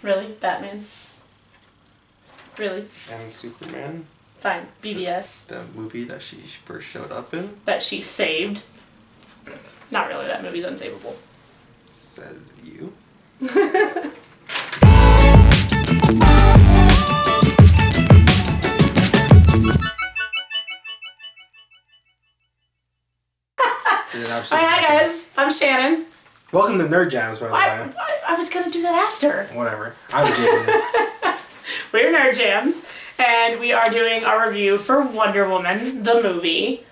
Really? Batman? Really? And Superman. Fine. BVS. The movie that she first showed up in. That she saved. Not really. That movie's unsavable. Says you. Hi guys, I'm Shannon. Welcome to Nerd Jams, by the way. I was gonna do that after. Whatever. I'm Jadon. We're Nerd Jams, and we are doing our review for Wonder Woman, the movie.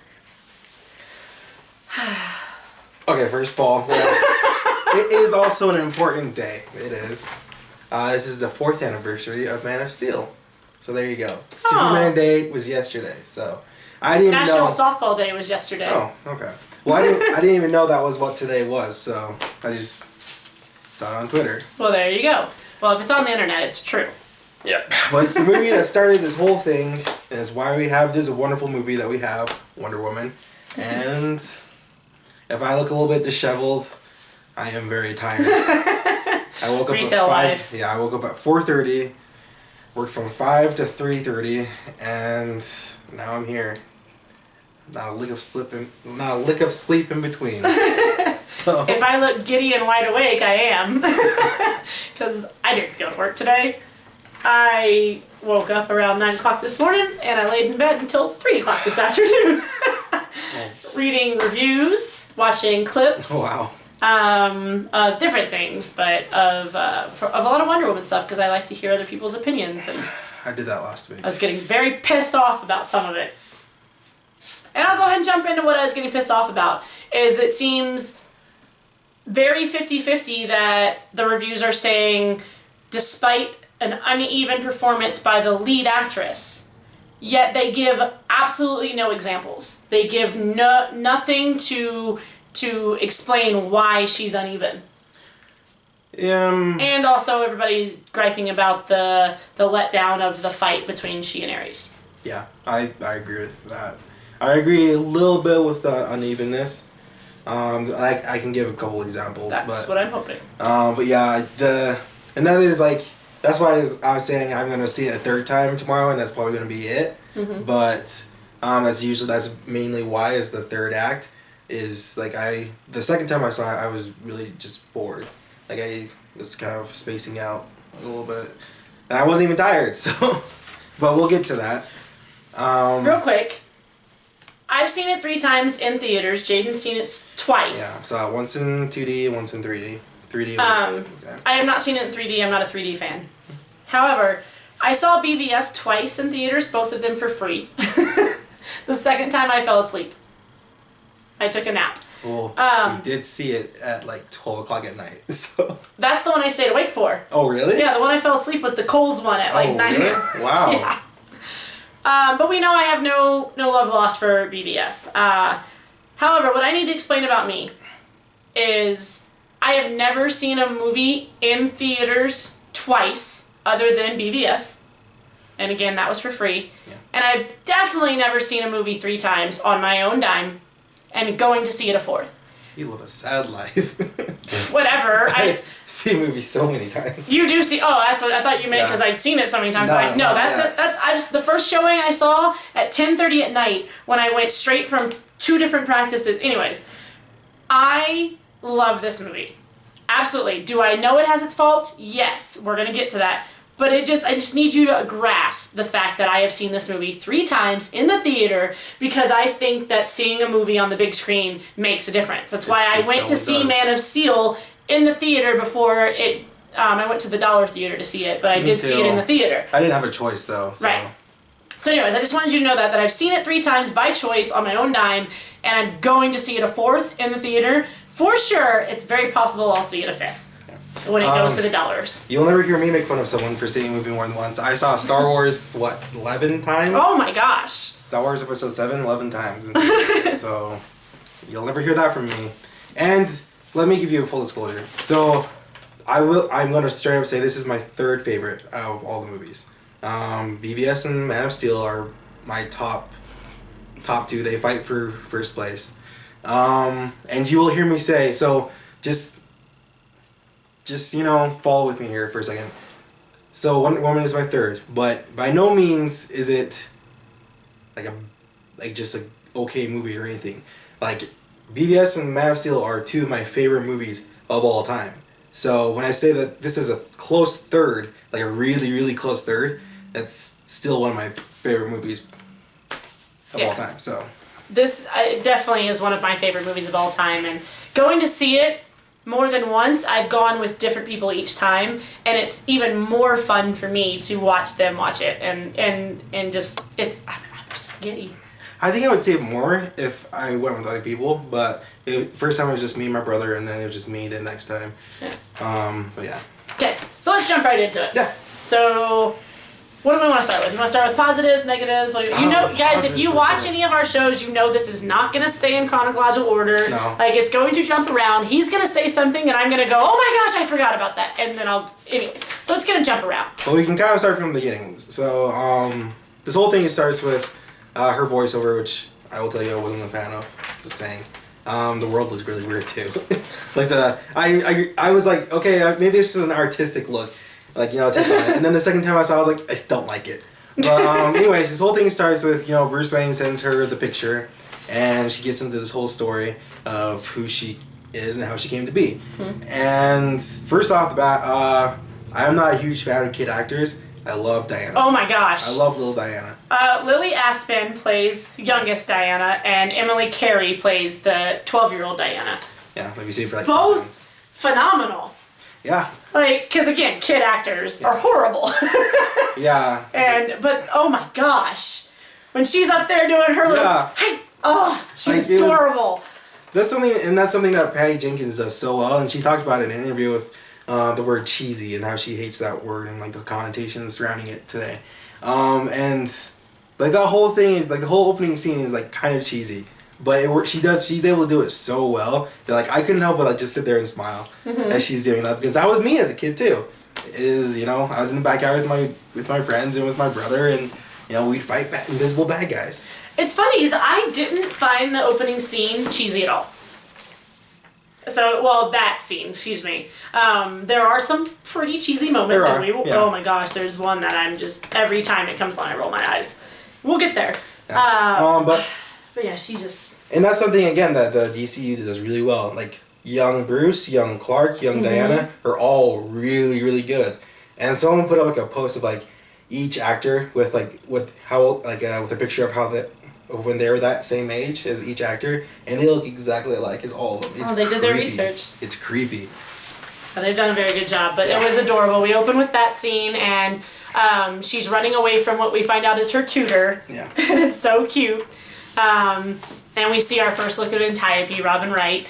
Okay, first of all, it is also an important day. It is. This is the 4th anniversary of Man of Steel. So there you go. Superman Day was yesterday, so I didn't National know. Softball Day was yesterday. Oh, okay. Well, I didn't even know that was what today was, so I just saw it on Twitter. Well, there you go. Well, if it's on the internet, it's true. Yep. Well, it's the movie that started this whole thing, and it's why we have this wonderful movie that we have, Wonder Woman. And if I look a little bit disheveled, I am very tired. I woke up Retail at 5. life. Yeah, I woke up at 4:30, worked from 5 to 3:30, and now I'm here. Not a lick of sleep in between. So If I look giddy and wide awake, I am. Because I didn't go to work today. I woke up around 9 o'clock this morning, and I laid in bed until 3 o'clock this afternoon. Reading reviews, watching clips. Oh, wow. Of different things, but of a lot of Wonder Woman stuff, because I like to hear other people's opinions. And I did that last week. I was getting very pissed off about some of it. And I'll go ahead and jump into what I was getting pissed off about. Is it seems very 50-50 that the reviews are saying, despite an uneven performance by the lead actress, yet they give absolutely no examples. They give nothing to explain why she's uneven. And also everybody's griping about the letdown of the fight between she and Ares. Yeah, I agree with that. I agree a little bit with the unevenness. I can give a couple examples. That's what I'm hoping. But yeah, and that is like, that's why I was saying I'm going to see it a third time tomorrow, and that's probably going to be it. Mm-hmm. But that's mainly why is the third act is like the second time I saw it, I was really just bored. Like I was kind of spacing out a little bit. And I wasn't even tired, so, but we'll get to that. Real quick. I've seen it 3 times in theaters. Jadon's seen it twice. Yeah, so once in 2D and once in 3D. 3D. Okay. I have not seen it in 3D. I'm not a 3D fan. However, I saw BVS twice in theaters, both of them for free. The second time I fell asleep. I took a nap. Well, we did see it at like 12 o'clock at night, so. That's the one I stayed awake for. Oh, really? Yeah, the one I fell asleep was the Coles one at like 9 really? o'clock. Wow. Yeah. But we know I have no love lost for BVS. However, what I need to explain about me is I have never seen a movie in theaters twice other than BVS. And again, that was for free. Yeah. And I've definitely never seen a movie 3 times on my own dime and going to see it a 4th. You live a sad life. Whatever. I see movies so many times. You do see? Oh, that's what I thought you meant because I'd seen it so many times. That's the first showing I saw at 10:30 at night when I went straight from 2 different practices. Anyways, I love this movie. Absolutely. Do I know it has its faults? Yes. We're gonna get to that. But I just need you to grasp the fact that I have seen this movie 3 times in the theater because I think that seeing a movie on the big screen makes a difference. That's why I went to see Man of Steel in the theater before it. I went to the Dollar Theater to see it, but I did see it in the theater. I didn't have a choice though. So. Right. So anyways, I just wanted you to know that I've seen it 3 times by choice on my own dime, and I'm going to see it a 4th in the theater. For sure, it's very possible I'll see it a 5th. When it goes to the dollars. You'll never hear me make fun of someone for seeing a movie more than once. I saw Star Wars, 11 times? Oh my gosh. Star Wars Episode 7, 11 times. So, you'll never hear that from me. And, let me give you a full disclosure. So, I'm going to straight up say this is my 3rd favorite out of all the movies. BVS and Man of Steel are my top 2. They fight for first place. And you will hear me say, so, just follow with me here for a second. So Wonder Woman is my third, but by no means is it just a okay movie or anything. Like BVS and Man of Steel are two of my favorite movies of all time. So when I say that this is a close third, like a really, really close third, that's still one of my favorite movies of all time. So this definitely is one of my favorite movies of all time, and going to see it more than once, I've gone with different people each time, and it's even more fun for me to watch them watch it, and just I'm just giddy. I think I would save more if I went with other people, but first time it was just me and my brother, and then it was just me the next time. Yeah. But yeah. Okay, so let's jump right into it. Yeah. So, what do we want to start with? You want to start with positives, negatives? What do you know, guys, if you watch any of our shows, you know this is not going to stay in chronological order. No. Like, it's going to jump around. He's going to say something, and I'm going to go, oh my gosh, I forgot about that. And then anyways. So it's going to jump around. Well, we can kind of start from the beginning. So, this whole thing starts with her voiceover, which I will tell you I wasn't a fan of. Just saying. The world looked really weird too. Like I was like, okay, maybe this is an artistic look, like, you know, take on it. And then the second time I saw it, I was like, I don't like it. But anyways, this whole thing starts with, you know, Bruce Wayne sends her the picture, and she gets into this whole story of who she is and how she came to be. Mm-hmm. And first off the bat, I'm not a huge fan of kid actors. I love Diana. Oh my gosh. I love little Diana. Lily Aspen plays youngest Diana, and Emily Carey plays the 12-year-old Diana. Yeah, let me see for like both phenomenal. Yeah. Like, because again, kid actors are horrible. Yeah. But oh my gosh, when she's up there doing her little, she's like, adorable. That's something that Patty Jenkins does so well, and she talked about it in an interview with the word cheesy and how she hates that word and like the connotations surrounding it today. And like that whole thing is like the whole opening scene is like kind of cheesy, but she's able to do it so well that like I couldn't help but like just sit there and smile as she's doing that, because that was me as a kid too. I was in the backyard with my friends and with my brother, and you know, we'd fight invisible bad guys. It's funny because I didn't find the opening scene cheesy at all. So, well, that scene, excuse me. There are some pretty cheesy moments. Oh my gosh, there's one that I'm just, every time it comes on, I roll my eyes. We'll get there. Yeah. But yeah, she just... And that's something, again, that the DCU does really well. Like, young Bruce, young Clark, young Diana are all really, really good. And someone put up like a post of like each actor with a picture of how when they were that same age as each actor, and they look exactly alike as all of them. It's they did their research. It's creepy. But they've done a very good job, but it was adorable. We open with that scene, and she's running away from what we find out is her tutor. Yeah. And it's so cute. And we see our first look at Antiope, Robin Wright,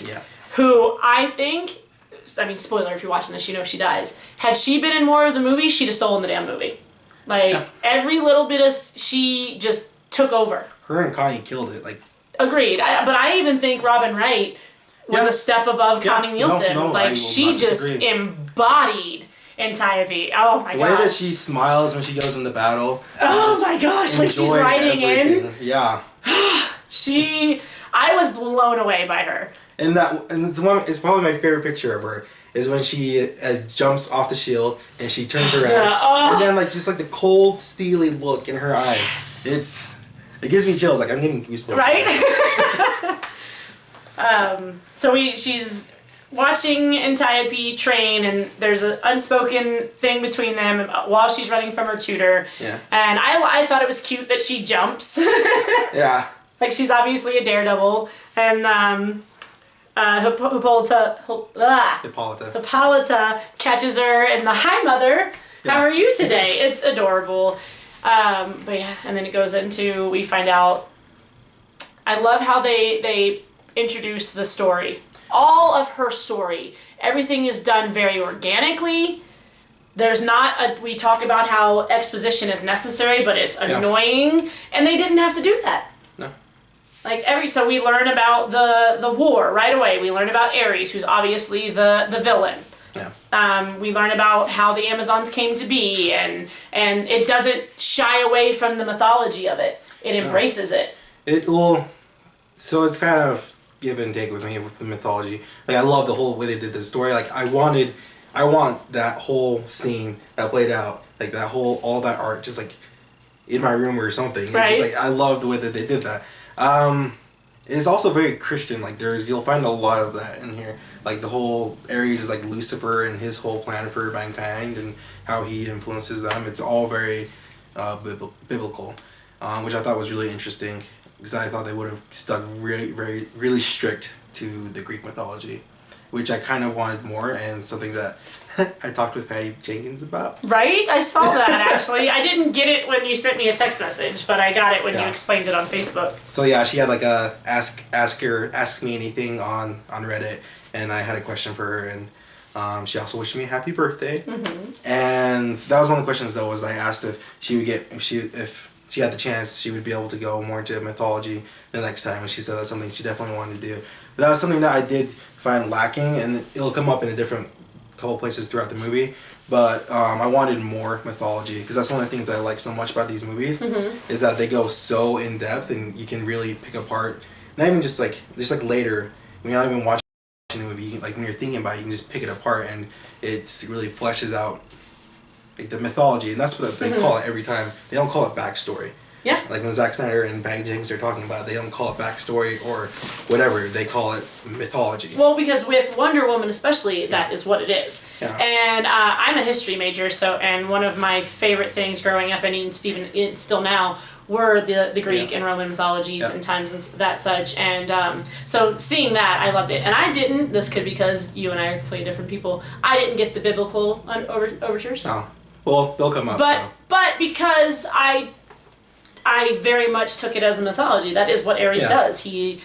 who I think, spoiler if you're watching this, you know she dies. Had she been in more of the movie, she'd have stolen the damn movie. Like, every little bit of, she just took over. Her and Connie killed it. Like, agreed. But I even think Robin Wright was a step above Connie Nielsen. No, she just embodied Antiope. Oh my gosh. The way that she smiles when she goes into battle. Oh my gosh, when she's riding in. Yeah. I was blown away by her. And it's probably my favorite picture of her is when she jumps off the shield and she turns around, and then like just like the cold, steely look in her eyes. It gives me chills. Like, I'm getting goosebumps. Right. She's watching Antiope train, and there's an unspoken thing between them while she's running from her tutor. Yeah. And I thought it was cute that she jumps. Yeah. Like, she's obviously a daredevil, and Hippolyta catches her in the "Hi, Mother, how are you today?" It's adorable. But yeah, and then it goes into, we find out, I love how they introduce the story. All of her story. Everything is done very organically. There's not we talk about how exposition is necessary, but it's annoying, and they didn't have to do that. No. Like, so we learn about the war right away. We learn about Ares, who's obviously the villain. Yeah. We learn about how the Amazons came to be, and it doesn't shy away from the mythology of it. It embraces it. So it's kind of give and take with me with the mythology. Like, I love the whole way they did this story. Like, I I want that whole scene that played out, like that whole, all that art, just like in my room or something. Right. It's just like, I love the way that they did that. It's also very Christian. Like you'll find a lot of that in here. Like the whole Ares is like Lucifer and his whole plan for mankind and how he influences them. It's all very biblical, which I thought was really interesting because I thought they would have stuck really strict to the Greek mythology, which I kind of wanted more, and something that I talked with Patty Jenkins about. Right? I saw that, actually. I didn't get it when you sent me a text message, but I got it when you explained it on Facebook. So yeah, she had like a ask me anything on Reddit, and I had a question for her, and she also wished me a happy birthday. Mm-hmm. And that was one of the questions though, was I asked if she had the chance, she would be able to go more into mythology the next time, and she said that's something she definitely wanted to do. But that was something that I did find lacking, and it'll come up in a different couple places throughout the movie, but I wanted more mythology because that's one of the things that I like so much about these movies, is that they go so in depth and you can really pick apart, not even just like later when you're not even watching the movie, you can, like when you're thinking about it, you can just pick it apart and it really fleshes out like the mythology, and that's what they call it every time. They don't call it backstory. Yeah. Like when Zack Snyder and Patty Jenkins are talking about it, they don't call it backstory or whatever. They call it mythology. Well, because with Wonder Woman especially, that is what it is. Yeah. And I'm a history major, and one of my favorite things growing up, and even still now, were the Greek and Roman mythologies and times and that such. And so seeing that, I loved it. And I didn't, this could be because you and I are completely different people, I didn't get the biblical overtures. Oh. Well, they'll come up. But because I very much took it as a mythology. That is what Ares does. He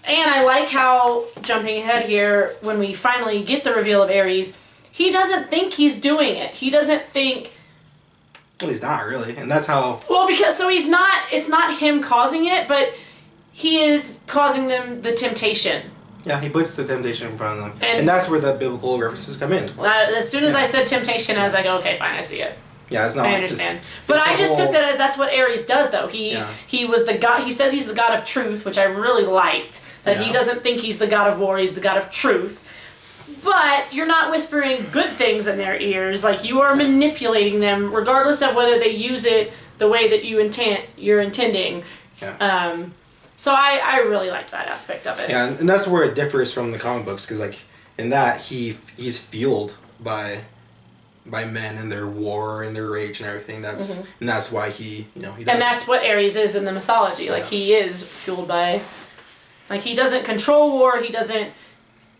and I like how, jumping ahead here, when we finally get the reveal of Ares, he doesn't think he's doing it. He doesn't think... Well, he's not really, and that's how... Well, because, so he's not, it's not him causing it, but he is causing them the temptation. Yeah, he puts the temptation in front of them. And that's where the biblical references come in. As soon as I said temptation, I was like, okay, fine, I see it. Yeah, it's not. I understand, but I just took that as that's what Ares does, though. He was the god. He says he's the god of truth, which I really liked. That he doesn't think he's the god of war. He's the god of truth. But you're not whispering good things in their ears. Like, you are manipulating them, regardless of whether they use it the way that you're intending. Yeah. So I really liked that aspect of it. Yeah, and that's where it differs from the comic books, because like in that he's fueled by men and their war and their rage and everything. That's and that's why he does. And that's what Ares is in the mythology. Like he is fueled by, like he doesn't control war, he doesn't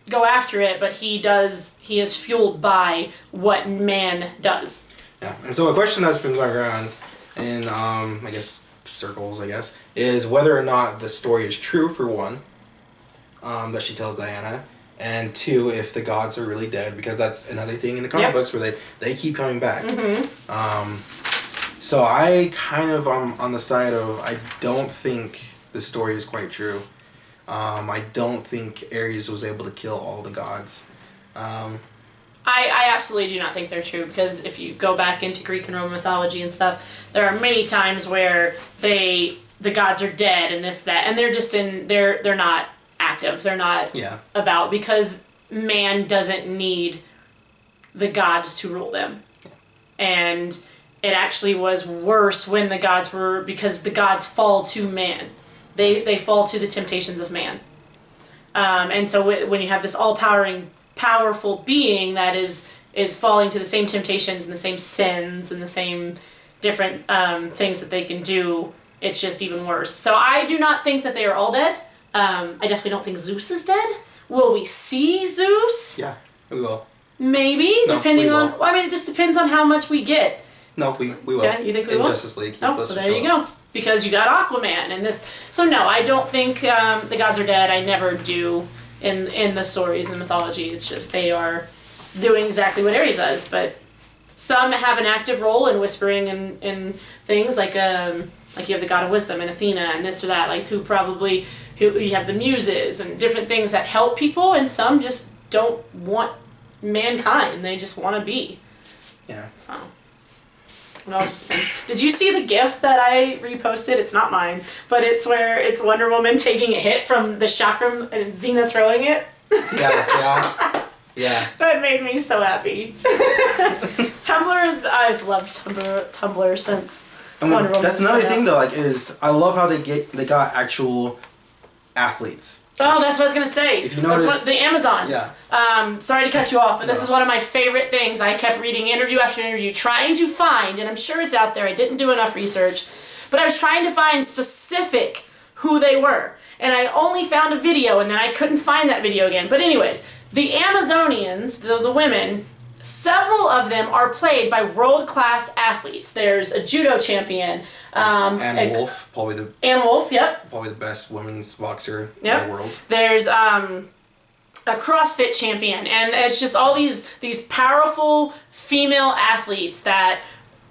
go after it, but he is fueled by what man does. Yeah, and so a question that's been going around in I guess circles, is whether or not the story is true, for one, that she tells Diana. And two, if the gods are really dead, because that's another thing in the comic books where they keep coming back. So I kind of am on the side of, I don't think the story is quite true. I don't think Ares was able to kill all the gods. I absolutely do not think they're true, because if you go back into Greek and Roman mythology and stuff, there are many times where the gods are dead and this, that, and they're just they're not active. They're not about, because man doesn't need the gods to rule them. And it actually was worse when the gods were, because the gods fall to man. They fall to the temptations of man. And so when you have this powerful being that is falling to the same temptations and the same sins and the same different things that they can do, it's just even worse. So I do not think that they are all dead. I definitely don't think Zeus is dead. Will we see Zeus? Yeah, we will. Maybe, depending on... Well, I mean, it just depends on how much we get. No, we will. Yeah, you think we will? In Justice League. Oh, well, there you go. Because you got Aquaman and this... So no, I don't think the gods are dead. I never do in the stories and mythology. It's just they are doing exactly what Ares does. But some have an active role in whispering and things, like you have the god of wisdom and Athena and this or that, like who you have the muses and different things that help people, and some just don't want mankind. They just want to be. Yeah. So, it all just depends. Did you see the GIF that I reposted? It's not mine, but it's where it's Wonder Woman taking a hit from the chakram and Xena throwing it. Yeah. Yeah. That made me so happy. I've loved Tumblr since Wonder Woman. That's another thing though, like, is I love how they got actual athletes. Oh, that's what I was gonna say. If you notice, the Amazons. Yeah. Sorry to cut you off, but this is one of my favorite things. I kept reading interview after interview, trying to find, and I'm sure it's out there. I didn't do enough research, but I was trying to find specific who they were, and I only found a video, and then I couldn't find that video again. But anyways, the Amazonians, the women, several of them are played by world-class athletes. There's a judo champion. Ann Wolfe, Ann Wolfe, yep. Probably the best women's boxer in the world. There's a CrossFit champion, and it's just all these powerful female athletes that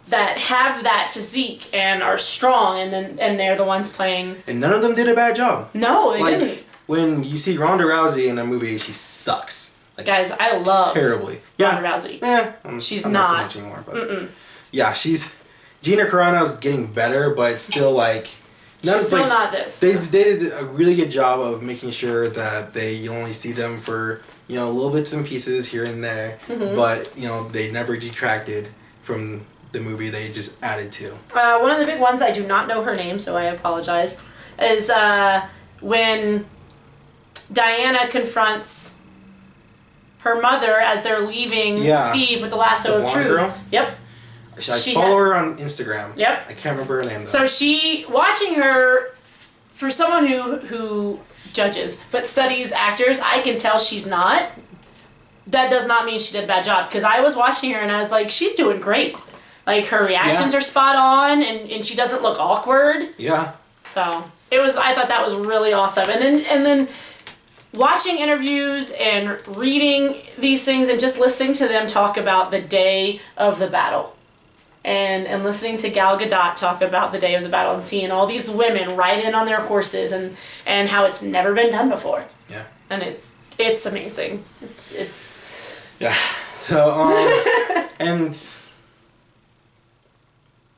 have that physique and are strong, and they're the ones playing. And none of them did a bad job. No, they didn't. When you see Ronda Rousey in a movie, she sucks. Like, guys, I love terribly. Ronda Rousey. Yeah, she's I'm not so much anymore, but yeah, Gina Carano's getting better, but still like she's still not this. They did a really good job of making sure that you only see them for little bits and pieces here and there, but they never detracted from the movie. They just added to. One of the big ones, I do not know her name, so I apologize, is when Diana confronts her mother as they're leaving Steve with the lasso of truth. Girl? Yep. I follow her on Instagram. Yep. I can't remember her name though. So watching her, for someone who judges but studies actors, I can tell she's not. That does not mean she did a bad job, because I was watching her and I was like, she's doing great. Like, her reactions are spot on, and she doesn't look awkward. Yeah. So I thought that was really awesome. And then watching interviews and reading these things and just listening to them talk about the day of the battle. And listening to Gal Gadot talk about the day of the battle and seeing all these women ride in on their horses and how it's never been done before. Yeah. And it's amazing. Yeah. So and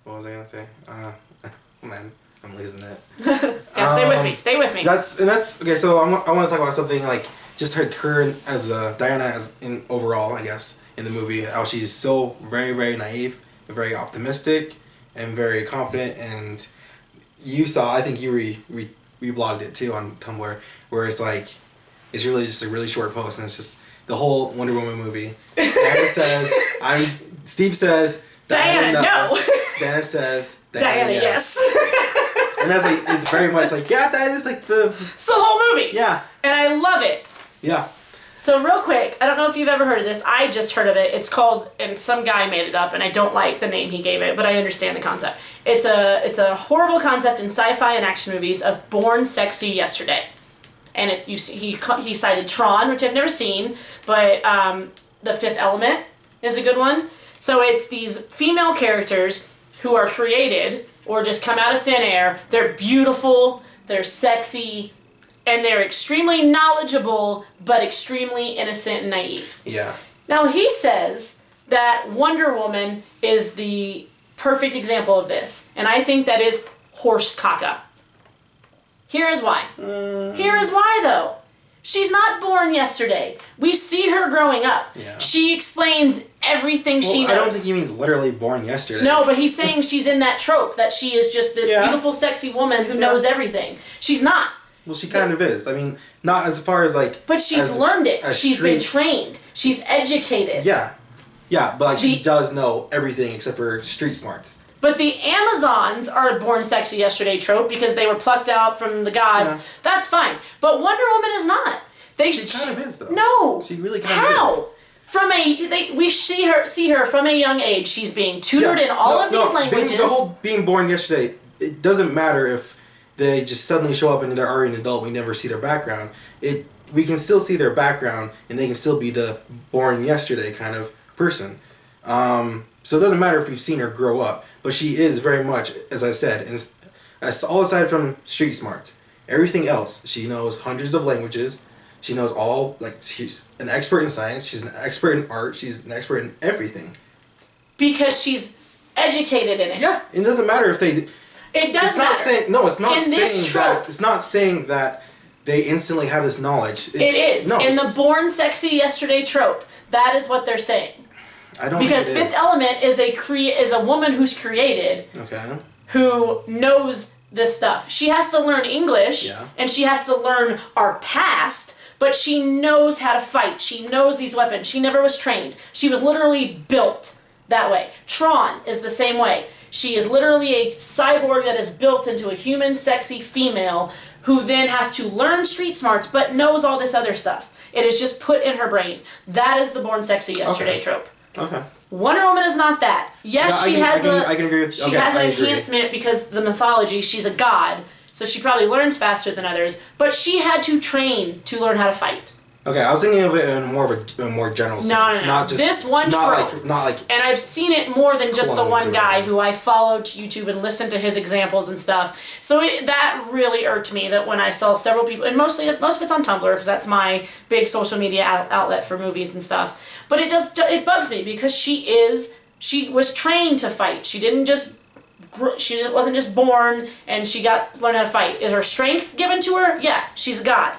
what was I gonna say? Man, I'm losing it. Yeah, stay with me. That's okay. So I want to talk about something like just her as Diana as in overall, I guess, in the movie, how she's so very, very naive, and very optimistic, and very confident. And you saw, I think you reblogged it too on Tumblr, where it's like it's really just a really short post, and it's just the whole Wonder Woman movie. Steve says Diana no. Diana says Diana yes. And that's like, it's very much like, yeah, that is like it's the whole movie. Yeah. And I love it. Yeah. So real quick, I don't know if you've ever heard of this. I just heard of it. It's called, and some guy made it up, and I don't like the name he gave it, but I understand the concept. It's a horrible concept in sci-fi and action movies of Born Sexy Yesterday. And he cited Tron, which I've never seen, but The Fifth Element is a good one. So it's these female characters who are created or just come out of thin air. They're beautiful, they're sexy, and they're extremely knowledgeable, but extremely innocent and naive. Yeah. Now he says that Wonder Woman is the perfect example of this, and I think that is horse caca. Here is why. Here is why, though. She's not born yesterday. We see her growing up. Yeah. She explains everything she knows. I don't think he means literally born yesterday. No, but he's saying she's in that trope, that she is just this beautiful, sexy woman who knows everything. She's not. Well, she kind of is. I mean, not as far as like... But she's learned it. She's been trained. She's educated. Yeah. Yeah, but like she does know everything except for street smarts. But the Amazons are a Born Sexy Yesterday trope because they were plucked out from the gods. Yeah. That's fine. But Wonder Woman is not. She kind of is, though. No. She really kind of is. We see her from a young age. She's being tutored in all of these languages. The whole being born yesterday, it doesn't matter if they just suddenly show up and they're already an adult. We never see their background. We can still see their background, and they can still be the born yesterday kind of person. So it doesn't matter if we've seen her grow up, but she is very much, as I said, and all aside from street smarts, everything else, she knows hundreds of languages. She knows all, like, she's an expert in science, she's an expert in art, she's an expert in everything. Because she's educated in it. Yeah, it doesn't matter if they... It does matter. It's not saying that they instantly have this knowledge. It is. No, in the born sexy yesterday trope, that is what they're saying. I don't because think it Fifth Element is a woman who's created, who knows this stuff. She has to learn English, and she has to learn our past, but she knows how to fight. She knows these weapons. She never was trained. She was literally built that way. Tron is the same way. She is literally a cyborg that is built into a human, sexy female who then has to learn street smarts, but knows all this other stuff. It is just put in her brain. That is the born sexy yesterday trope. Okay. Wonder Woman is not that. Yes, I can agree with. She has an enhancement because the mythology. She's a god, so she probably learns faster than others. But she had to train to learn how to fight. Okay, I was thinking of it in more of a more general sense. No. Not just this one trope. Not like. And I've seen it more than just the one guy who I followed to YouTube and listened to his examples and stuff. So that really irked me that when I saw several people, and most of it's on Tumblr because that's my big social media outlet for movies and stuff. But it bugs me because she was trained to fight. She wasn't just born and she learned how to fight. Is her strength given to her? Yeah, she's a god.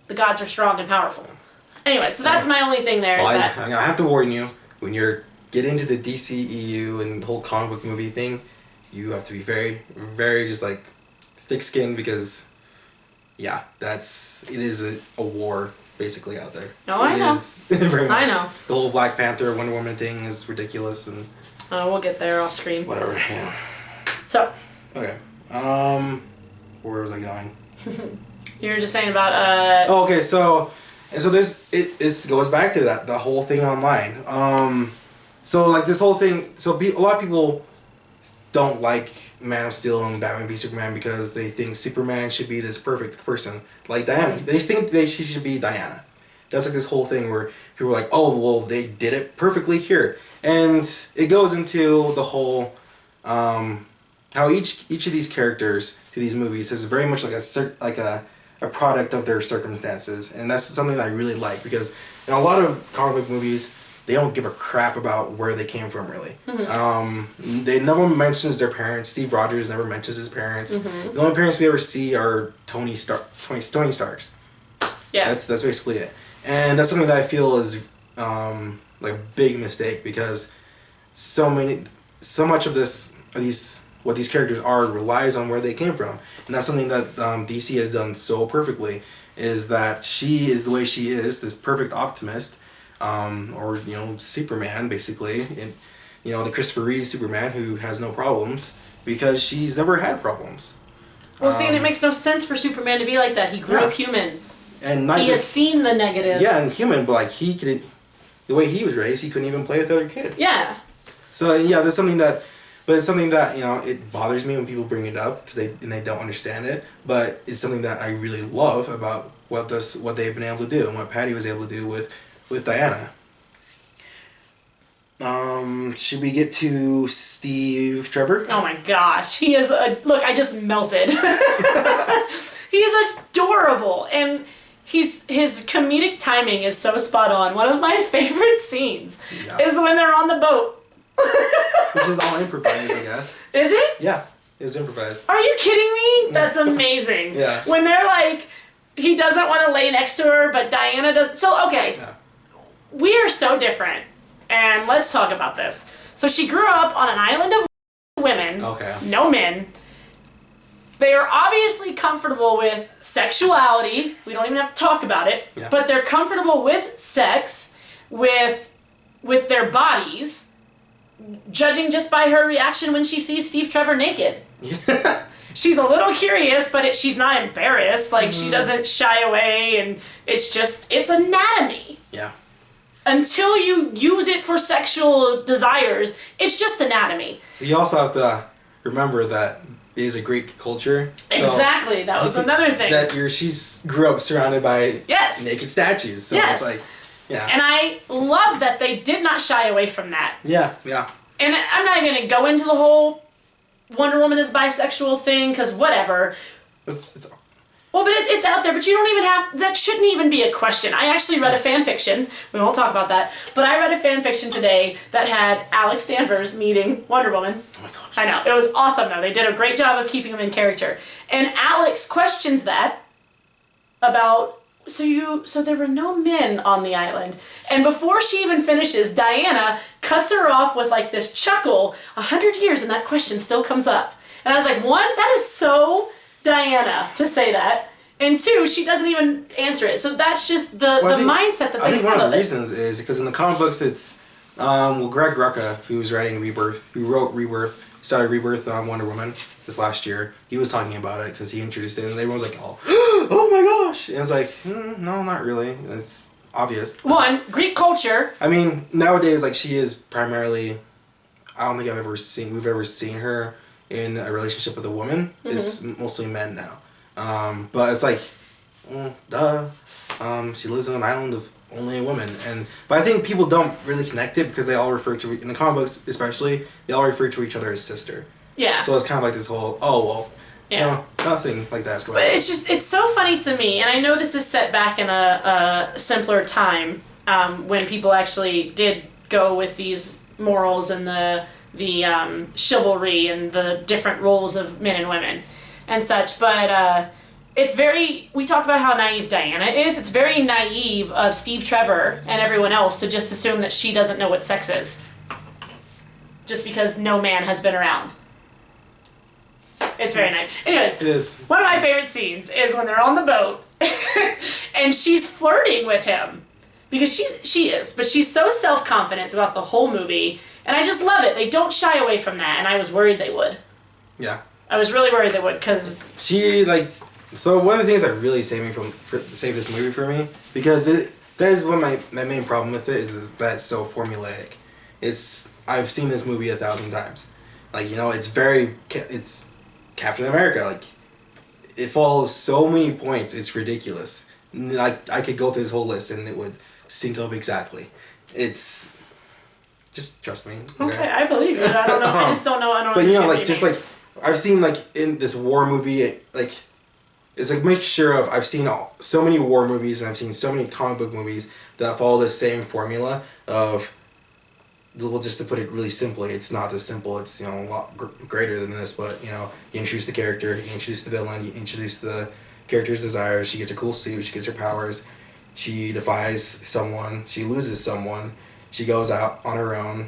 The gods are strong and powerful. Anyway, so that's my only thing there. Well, I have to warn you, when you're getting into the DCEU and the whole comic book movie thing, you have to be very, very just like thick-skinned because, yeah, it is a war basically out there. Oh, I know. Very much. I know. The whole Black Panther, Wonder Woman thing is ridiculous and. We'll get there off screen. Whatever. Yeah. So. Okay. Where was I going? You were just saying about okay, so it goes back to the whole thing online. So like this whole thing. So a lot of people don't like Man of Steel and Batman v Superman because they think Superman should be this perfect person like Diana. They think she should be Diana. That's like this whole thing where people are like, oh well, they did it perfectly here, and it goes into the whole how each of these characters to these movies is very much like a product of their circumstances, and that's something that I really like because in a lot of comic book movies they don't give a crap about where they came from really. Mm-hmm. They never mentions their parents. Steve Rogers never mentions his parents. Mm-hmm. The only parents we ever see are Tony Stark's. Yeah, that's basically it, and that's something that I feel is like a big mistake because so much of what these characters are relies on where they came from. And that's something that DC has done so perfectly, is that she is the way she is, this perfect optimist, or, Superman, basically. And, the Christopher Reeve Superman who has no problems because she's never had problems. Well, see, and it makes no sense for Superman to be like that. He grew up human. And he has seen the negative. Yeah, and human, but like the way he was raised, he couldn't even play with other kids. Yeah. So, yeah, there's something that... But it's something that, it bothers me when people bring it up because they don't understand it. But it's something that I really love about what they've been able to do and what Patty was able to do with Diana. Should we get to Steve Trevor? Oh my gosh. He is look, I just melted. He's adorable. And his comedic timing is so spot on. One of my favorite scenes is when they're on the boat. Which is all improvised, I guess. Is it? Yeah, it was improvised. Are you kidding me? That's amazing. Yeah. When they're like, he doesn't want to lay next to her, but Diana does. So, okay. Yeah. We are so different. And let's talk about this. So she grew up on an island of women. Okay. No men. They are obviously comfortable with sexuality. We don't even have to talk about it. Yeah. But they're comfortable with sex, with their bodies. Judging just by her reaction when she sees Steve Trevor naked. Yeah. She's a little curious, but she's not embarrassed. Like, she doesn't shy away, and it's anatomy. Yeah. Until you use it for sexual desires, it's just anatomy. You also have to remember that it is a Greek culture. Exactly. That was another thing. She's grew up surrounded by naked statues. So it's like... Yeah. And I love that they did not shy away from that. Yeah, yeah. And I'm not even going to go into the whole Wonder Woman is bisexual thing, because whatever. Well, but it's out there, but you don't even have... That shouldn't even be a question. I actually read a fan fiction. We won't talk about that. But I read a fan fiction today that had Alex Danvers meeting Wonder Woman. Oh my gosh. I know. It was awesome, though. They did a great job of keeping him in character. And Alex questions that about, so there were no men on the island. And before she even finishes, Diana cuts her off with like this chuckle, 100 years and that question still comes up. And I was like, one, that is so Diana to say that. And two, she doesn't even answer it. So that's just the mindset that they have. I think one of the reasons is because in the comic books it's, Greg Rucka, who's writing Rebirth, who wrote Rebirth, started Rebirth on Wonder Woman this last year, he was talking about it because he introduced it and everyone was like, oh my gosh. And I was like, no, not really. It's obvious. One, Greek culture. I mean, nowadays, like, she is primarily, I don't think we've ever seen her in a relationship with a woman. Mm-hmm. It's mostly men now. But it's like, duh. She lives on an island of only a woman. But I think people don't really connect it because they all refer to, in the comic books especially, they all refer to each other as sister. Yeah. So it's kind of like this whole, nothing like that's going on. But it's so funny to me, and I know this is set back in a simpler time when people actually did go with these morals and the chivalry and the different roles of men and women and such, but it's very, we talk about how naive Diana is. It's very naive of Steve Trevor and everyone else to just assume that she doesn't know what sex is just because no man has been around. It's very nice. Anyways, it is. One of my favorite scenes is when they're on the boat and she's flirting with him because she is, but she's so self-confident throughout the whole movie, and I just love it. They don't shy away from that, and I was worried they would. Yeah. I was really worried they would because so one of the things that really saved this movie for me, because that is one of my main problem with it is that it's so formulaic. I've seen this movie 1,000 times. Like, it's Captain America. Like, it follows so many points, it's ridiculous. Like, I could go through this whole list and it would sync up exactly. Just trust me. Okay, I believe you. I don't know. I just don't know. I don't know. But I've seen in this war movie, it's a mixture of, I've seen so many war movies and I've seen so many comic book movies that follow the same formula of, well, just to put it really simply, it's not this simple. It's, a lot greater than this, but, you introduce the character, you introduce the villain, you introduce the character's desires, she gets a cool suit, she gets her powers, she defies someone, she loses someone, she goes out on her own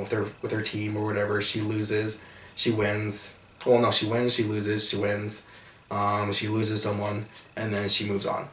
with her team or whatever, she loses, she wins. Well, no, she wins, she loses, she wins, she loses someone, and then she moves on.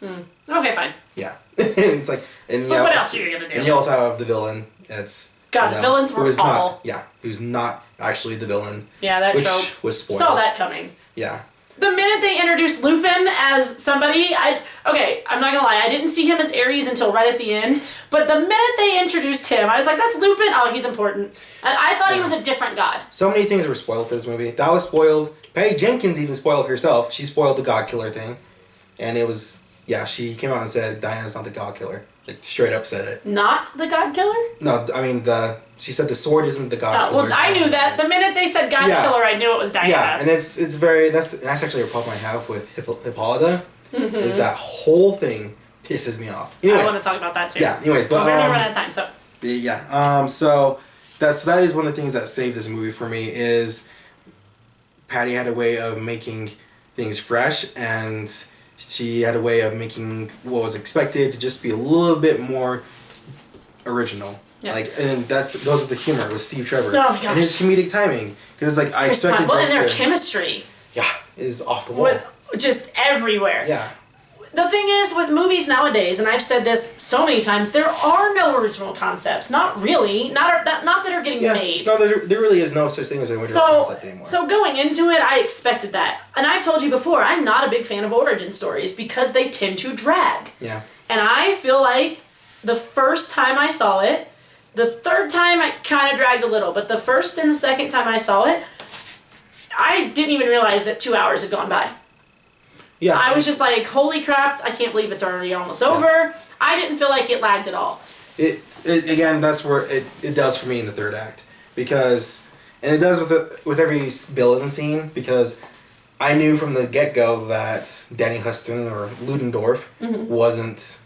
Okay, fine. Yeah. It's like, and but what else are you gonna do? And you also have the villain. It's the villains were awful. Who's not actually the villain. Yeah, that trope was spoiled. Saw that coming. Yeah. The minute they introduced Lupin as somebody, I'm not gonna lie, I didn't see him as Ares until right at the end. But the minute they introduced him, I was like, "That's Lupin. Oh, he's important." I thought he was a different god. So many things were spoiled for this movie. That was spoiled. Patty Jenkins even spoiled herself. She spoiled the God Killer thing, and it was she came out and said Diana's not the God Killer. Like, straight up said it. Not the God Killer? No, I mean, she said the sword isn't the God Killer. Well, I knew that. The minute they said God Killer, I knew it was Diana. Yeah, and that's actually a problem I have with Hippolyta, is that whole thing pisses me off. Anyways, I want to talk about that too. Yeah, anyways, but... we're going to run out of time, so... Yeah, so that is one of the things that saved this movie for me, is Patty had a way of making things fresh, and... she had a way of making what was expected to just be a little bit more original. Yes. And that goes with the humor with Steve Trevor. Oh my gosh. And his comedic timing. Because I expected... and their chemistry. Yeah, is off the wall. Was just everywhere. Yeah. The thing is, with movies nowadays, and I've said this so many times, there are no original concepts. Not really. Not that are getting made. No, there really is no such thing as an original concept anymore. So going into it, I expected that. And I've told you before, I'm not a big fan of origin stories because they tend to drag. Yeah. And I feel like the first time I saw it, the third time I kind of dragged a little, but the first and the second time I saw it, I didn't even realize that 2 hours had gone by. Yeah. I was just like, holy crap, I can't believe it's already almost over. I didn't feel like it lagged at all. Again, that's where it does for me in the third act. And it does with every villain scene, because I knew from the get-go that Danny Huston or Ludendorff wasn't...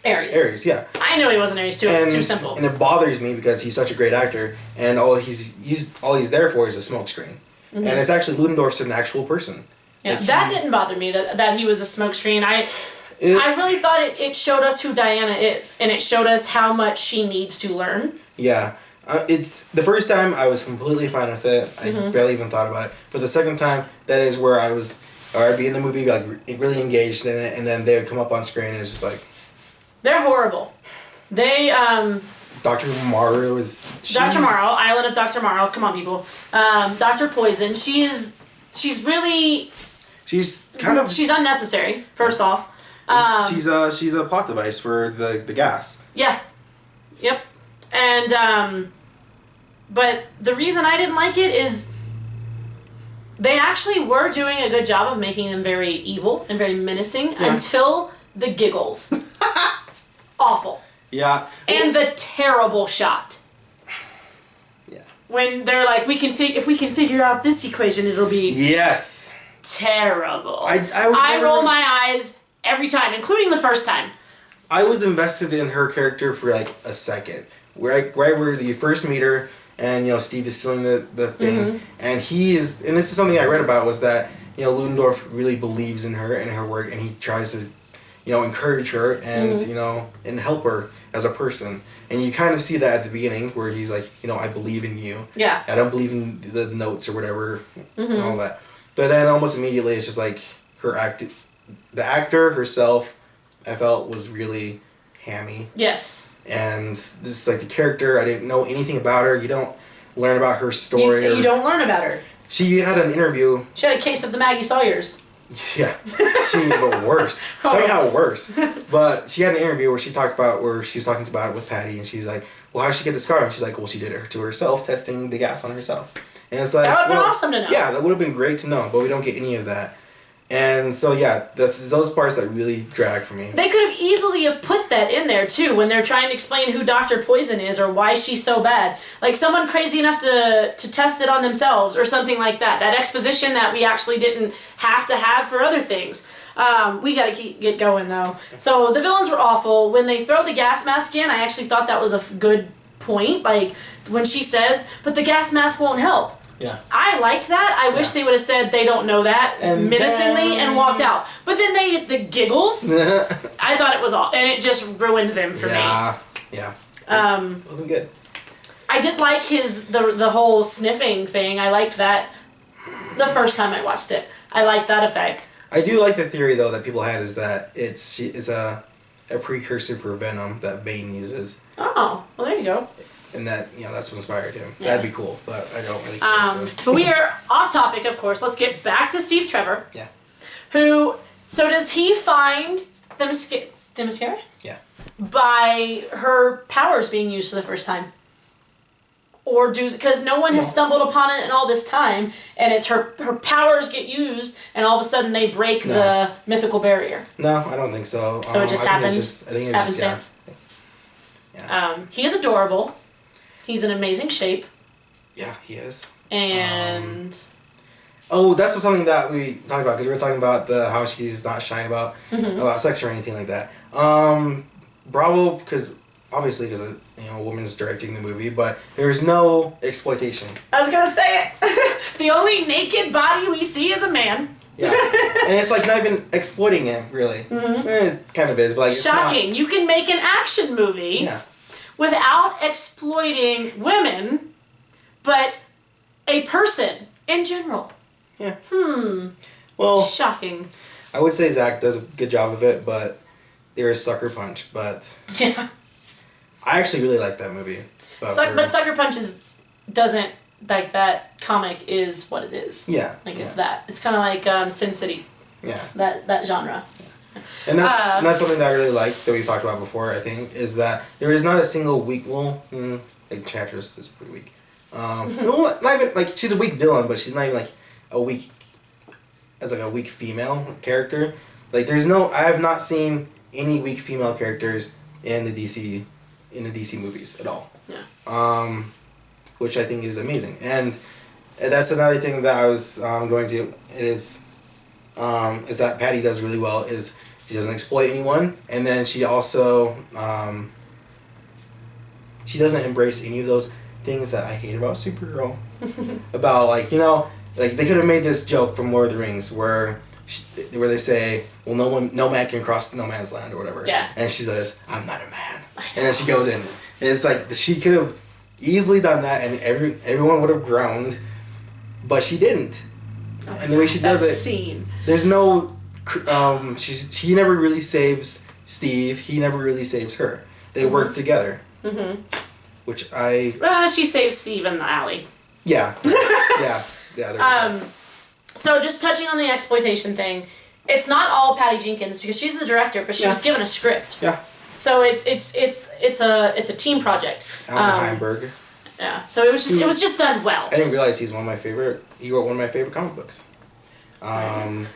Ares, yeah. I know he wasn't Ares too, it was too simple. And it bothers me because he's such a great actor, and all he's there for is a smokescreen. And it's actually, Ludendorff's an actual person. Yeah, like that didn't bother me, that he was a smokescreen. I really thought it showed us who Diana is, and it showed us how much she needs to learn. Yeah. It's the first time I was completely fine with it. I barely even thought about it. But the second time, that is where I'd be in the movie, like really engaged in it, and then they would come up on screen, and it's just like, they're horrible. They Dr. Morrow Dr. Morrow, Island of Dr. Morrow. Come on, people. Dr. Poison. She's unnecessary. First off, she's a plot device for the gas. Yeah. Yep. And but the reason I didn't like it is they actually were doing a good job of making them very evil and very menacing until the giggles. Awful. Yeah. And the terrible shot. Yeah. When they're like, if we can figure out this equation, it'll be terrible. I roll my eyes every time, including the first time. I was invested in her character for like a second. Right where you first meet her, and Steve is stealing the thing, and this is something I read about, was that Ludendorff really believes in her and her work, and he tries to encourage her and and help her as a person, and you kind of see that at the beginning where he's like, I believe in you. Yeah. I don't believe in the notes or whatever and all that, but then almost immediately it's just like the actor herself, I felt, was really hammy. Yes. And this, like, the character, I didn't know anything about her. You don't learn about her story. You don't learn about her. She had an interview. She had a case of the Maggie Sawyers. Yeah. But worse. Somehow worse. But she had an interview where she was talking about it with Patty, and she's like, well, how did she get the scar? And she's like, well, she did it to herself, testing the gas on herself. And it's like, that would have been awesome to know. Yeah, that would have been great to know, but we don't get any of that. And so those parts that really drag for me. They could have easily have put that in there too when they're trying to explain who Dr. Poison is or why she's so bad. Like someone crazy enough to test it on themselves or something like that. That exposition that we actually didn't have to have for other things. We gotta get going though. So the villains were awful. When they throw the gas mask in, I actually thought that was a good point. Like when she says, but the gas mask won't help. Yeah. I liked that. I wish they would have said they don't know that menacingly and walked out. But then the giggles, I thought it was all, and it just ruined them for me. Yeah. It wasn't good. I did like the whole sniffing thing. I liked that the first time I watched it. I liked that effect. I do like the theory though that people had, is that it's a precursor for Venom that Bane uses. Oh, well there you go. And that, that's what inspired him. Yeah. That'd be cool, but I don't really care. But we are off topic, of course. Let's get back to Steve Trevor. Yeah. So does he find Themyscira? Yeah. By her powers being used for the first time? Or because no one has stumbled upon it in all this time, and it's her powers get used, and all of a sudden they break the mythical barrier. No, I don't think so. So it just happens? I think it's just, yeah. He is adorable. He's in amazing shape. Yeah, he is. And... that's something that we talked about, because we were talking about how she's not shy about sex or anything like that. Bravo, because a woman's directing the movie, but there's no exploitation. I was gonna say it. The only naked body we see is a man. Yeah, and it's like not even exploiting him, really. It kind of is, but like, shocking. It's not. You can make an action movie without exploiting women, but a person in general. Yeah. Well, shocking. I would say Zach does a good job of it, but there is Sucker Punch. But yeah, I actually really like that movie. But Sucker Punch doesn't, like, that comic is what it is. Yeah. It's that. It's kind of like Sin City. Yeah. That genre. Yeah. And that's something that I really like, that we've talked about before, I think, is that there is not a single weak... Chatter's is pretty weak. Not even, like, she's a weak villain, but she's not even, like, a weak female character. Like, I have not seen any weak female characters in the DC movies at all. Yeah. Which I think is amazing. And that's another thing that I was going to is that Patty does really well, is she doesn't exploit anyone, and then she also she doesn't embrace any of those things that I hate about Supergirl. About, like, like they could have made this joke from Lord of the Rings where they say, well, no man can cross no man's land or whatever. Yeah. And she says, I'm not a man. And then she goes in. And it's like she could have easily done that, and everyone would have groaned, but she didn't. And the way she does it, scene. There's no, he never really saves Steve. He never really saves her. They work together. Mm-hmm. Which she saves Steve in the alley. Yeah. Yeah. So just touching on the exploitation thing, it's not all Patty Jenkins because she's the director, but she was given a script. Yeah. So it's a team project. Alan Heinberg. Yeah. So it was just done well. I didn't realize he wrote one of my favorite comic books. But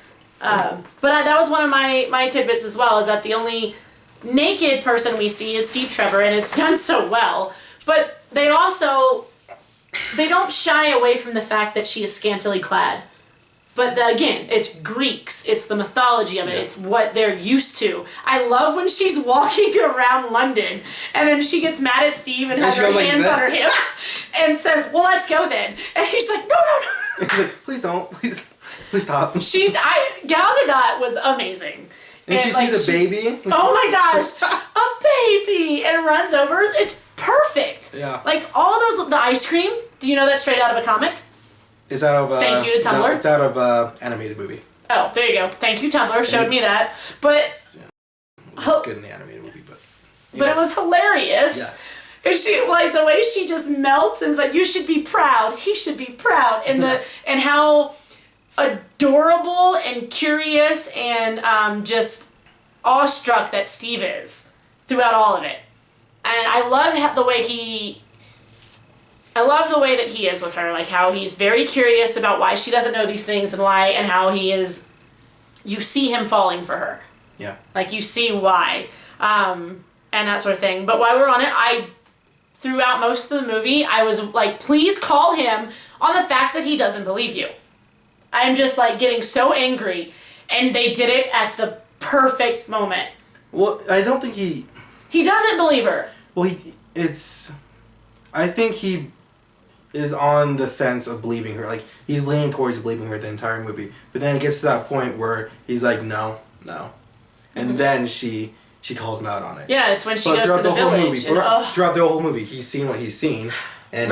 that was one of my tidbits as well, is that the only naked person we see is Steve Trevor, and it's done so well. But they don't shy away from the fact that she is scantily clad. But again, it's Greeks. It's the mythology of it. Yeah. It's what they're used to. I love when she's walking around London and then she gets mad at Steve and has her hands on her hips and says, well, let's go then. And he's like, no. He's like, please don't. Please stop. Gal Gadot was amazing. And she sees a baby. Oh my gosh, a baby, and runs over. It's perfect. Yeah. Like all the ice cream. Do you know that's straight out of a comic? It's out of. Thank you to Tumblr. No, it's out of animated movie. Oh, there you go. Thank you, Tumblr. Showed me that, but it's good in the animated movie, but. Yes. But it was hilarious. Yeah. And she the way she just melts and is like, you should be proud. He should be proud, and and how adorable and curious and just awestruck that Steve is throughout all of it. And I love the way that he is with her, like how he's very curious about why she doesn't know these things and how you see him falling for her. Yeah. Like you see why, and that sort of thing. But while we're on it, throughout most of the movie, I was like, please call him on the fact that he doesn't believe you. I'm just getting so angry, and they did it at the perfect moment. Well, I don't think he doesn't believe her. Well, I think he is on the fence of believing her. Like, he's leaning towards believing her the entire movie. But then it gets to that point where he's like, no. And then she calls him out on it. Yeah, it's when she goes to the village. Throughout the whole movie, he's seen what he's seen. And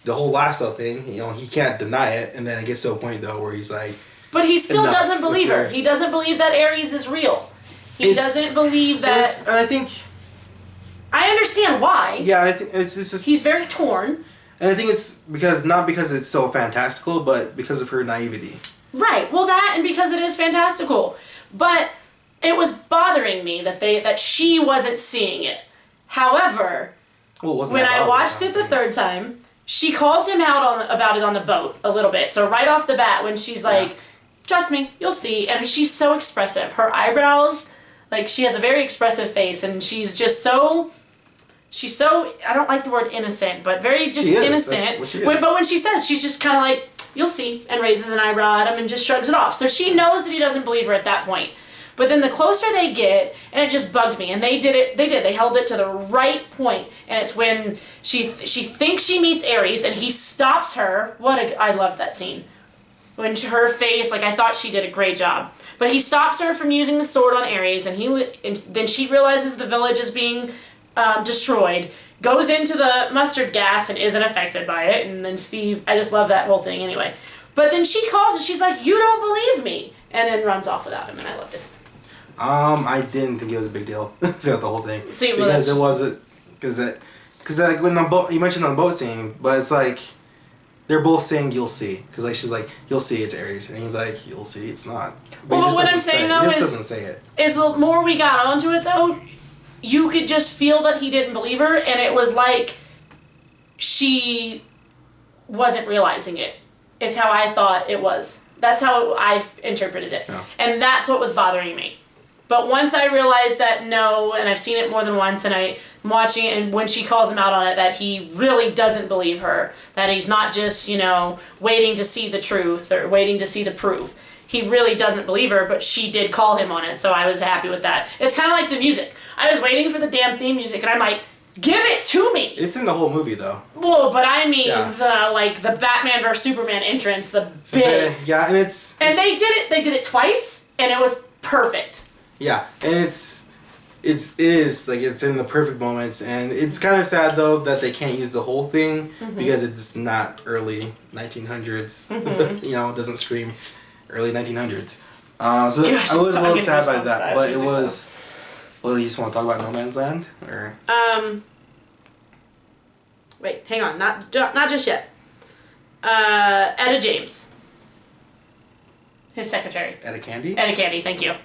the whole lasso thing, he can't deny it. And then it gets to a point, though, where he's like... But he still doesn't believe her. He doesn't believe that Ares is real. He doesn't believe that... And I think... I understand why. Yeah, I think it's just... He's very torn. And I think it's not because it's so fantastical, but because of her naivety. Right. Well, that and because it is fantastical. But it was bothering me that she wasn't seeing it. However, when I watched it the third time, she calls him out about it on the boat a little bit. So right off the bat, when she's like, trust me, you'll see. And she's so expressive. Her eyebrows, she has a very expressive face, and she's just so... She's so, I don't like the word innocent, but very just innocent. That's what she is. But when she says, she's just kind of like, you'll see, and raises an eyebrow at him and just shrugs it off. So she knows that he doesn't believe her at that point. But then the closer they get, and it just bugged me, and they held it to the right point, and it's when she thinks she meets Ares, and he stops her. I love that scene. When her face, I thought she did a great job. But he stops her from using the sword on Ares, and then she realizes the village is being... destroyed, goes into the mustard gas and isn't affected by it, and then Steve, I just love that whole thing anyway. But then she calls it, she's like, you don't believe me, and then runs off without him, and I loved it. I didn't think it was a big deal throughout the whole thing. See, because it wasn't, because when the boat, you mentioned on the boat scene, but it's they're both saying you'll see, because she's like, you'll see it's Ares, and he's like, you'll see it's not. But well, what I'm saying though doesn't say it. Is the more we got onto it though, you could just feel that he didn't believe her, and it was like she wasn't realizing it, is how I thought it was. That's how I interpreted it. Yeah. And that's what was bothering me. But once I realized that no, and I've seen it more than once, and I'm watching it, and when she calls him out on it, that he really doesn't believe her, that he's not just, waiting to see the truth or waiting to see the proof. He really doesn't believe her, but she did call him on it, so I was happy with that. It's kind of like the music. I was waiting for the damn theme music, and I'm like, Give it to me. It's in the whole movie though. Whoa, but I mean the Batman vs Superman entrance, the big. And they did it twice, and it was perfect. Yeah, and it's in the perfect moments, and it's kind of sad though that they can't use the whole thing because it's not early 1900s. It doesn't scream early 1900s. So I was a little sad by that, but it was. Well, you just want to talk about No Man's Land, or? Wait, hang on, not just yet. Etta James. His secretary. Etta Candy? Etta Candy, thank you.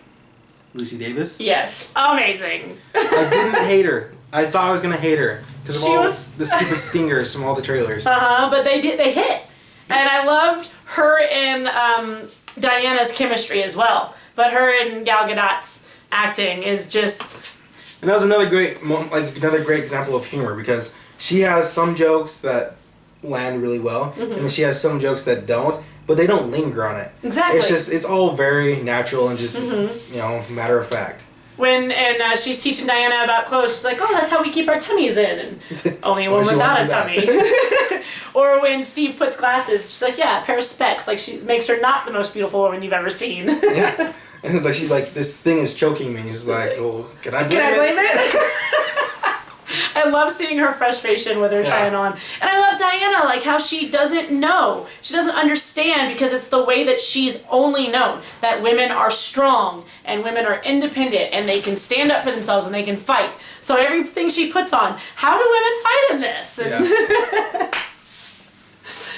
Lucy Davis? Yes, amazing. I didn't hate her. I thought I was gonna hate her because of the stupid stingers from all the trailers. But they hit, and I loved her and Diana's chemistry as well. But her and Gal Gadot's acting is just. And that was another great example of humor because she has some jokes that land really well, and then she has some jokes that don't, but they don't linger on it. Exactly. It's all very natural and just matter of fact. When she's teaching Diana about clothes, she's like, "Oh, that's how we keep our tummies in," and only one without a tummy. Or when Steve puts glasses, she's like, "Yeah, a pair of specs." Like she makes her not the most beautiful woman you've ever seen. Yeah. And it's like she's like, this thing is choking me. He's like, well, can I blame it? I love seeing her frustration with her trying on. And I love Diana, like how she doesn't know. She doesn't understand because it's the way that she's only known. That women are strong and women are independent and they can stand up for themselves and they can fight. So everything she puts on, how do women fight in this?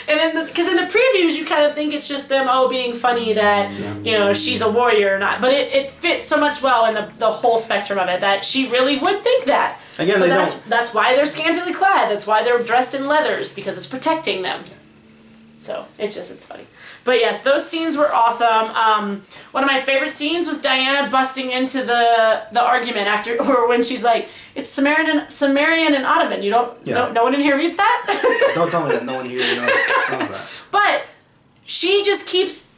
And And because in the previews you kind of think it's just them being funny that she's a warrior or not, but it fits so much well in the whole spectrum of it that she really would think that. Again, so that's why they're scantily clad. That's why they're dressed in leathers, because it's protecting them. So it's funny. But yes, those scenes were awesome. One of my favorite scenes was Diana busting into the argument or when she's like, it's Sumerian and Ottoman. You don't, no one in here reads that? Don't tell me that no one here knows that. But she just keeps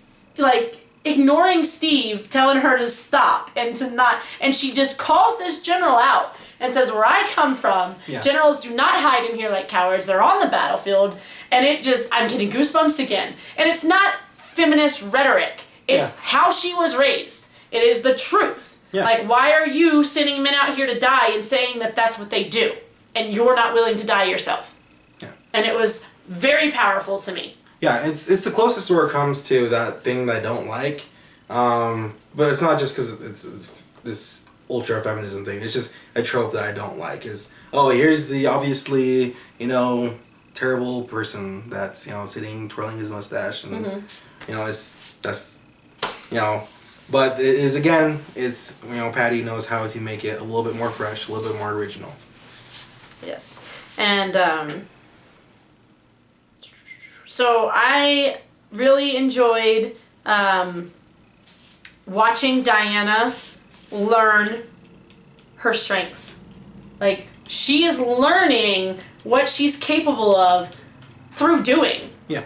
ignoring Steve, telling her to stop and to not, and she just calls this general out and says, where I come from, generals do not hide in here like cowards. They're on the battlefield. And I'm getting goosebumps again. And it's not feminist rhetoric. It's how she was raised. It is the truth. Yeah. Like, why are you sending men out here to die and saying that that's what they do? And you're not willing to die yourself. Yeah. And it was very powerful to me. Yeah, it's the closest where it comes to that thing that I don't like. But it's not just because it's this ultra feminism thing. It's just a trope that I don't like. Is here's the obviously terrible person that's sitting twirling his mustache and but it is again it's Patty knows how to make it a little bit more fresh, a little bit more original. Yes, and so I really enjoyed watching Diana learn her strengths. Like, she is learning what she's capable of through doing. Yeah.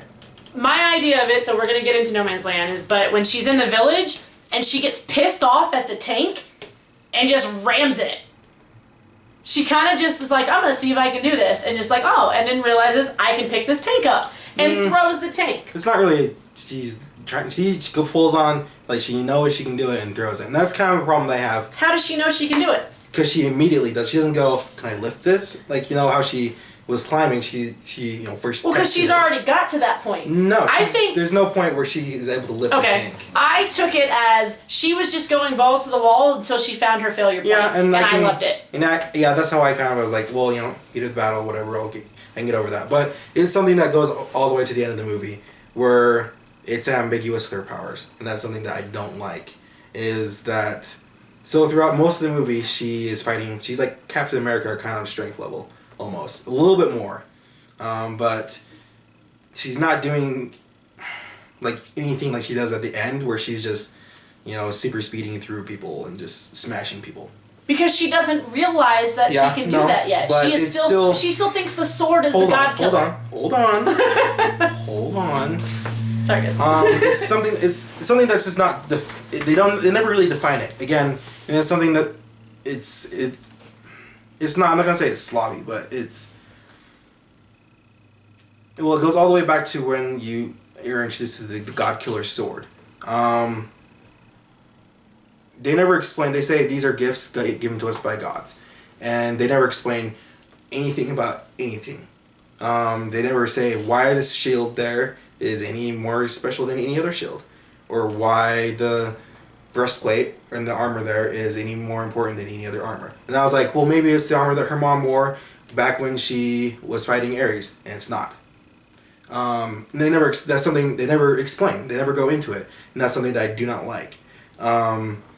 My idea of it, so we're going to get into No Man's Land, but when she's in the village and she gets pissed off at the tank and just rams it. She kind of just is like, I'm going to see if I can do this. And just like, and then realizes I can pick this tank up and throws the tank. It's not really, she's trying, she falls on, like she knows she can do it and throws it. And that's kind of a problem they have. How does she know she can do it? Because she immediately does. She doesn't go, can I lift this? Like, how she was climbing, she first. Well, because she's already got to that point. No, I think there's no point where she is able to lift the tank. I took it as she was just going balls to the wall until she found her failure point. Yeah, and I loved it. And that's how I kind of was like, well, get to the battle, whatever, I can get over that. But it's something that goes all the way to the end of the movie where it's ambiguous with her powers, and that's something that I don't like. Is that so throughout most of the movie she is fighting. She's like Captain America kind of strength level. Almost a little bit more, but she's not doing like anything like she does at the end, where she's just super speeding through people and just smashing people. Because she doesn't realize that she can do that yet. She still thinks the sword is the god killer. Hold on. Sorry, guys. It's something that's just not they never really define it. Again, and it's something that it's not. I'm not gonna say it's sloppy, but it's. Well, it goes all the way back to when you're introduced to the God Killer sword. They never explain. They say these are gifts given to us by gods, and they never explain anything about anything. They never say why this shield there is any more special than any other shield, or why the breastplate and the armor there is any more important than any other armor. And I was like, well, maybe it's the armor that her mom wore back when she was fighting Ares, and it's not. And they never. That's something they never explain. They never go into it, and that's something that I do not like.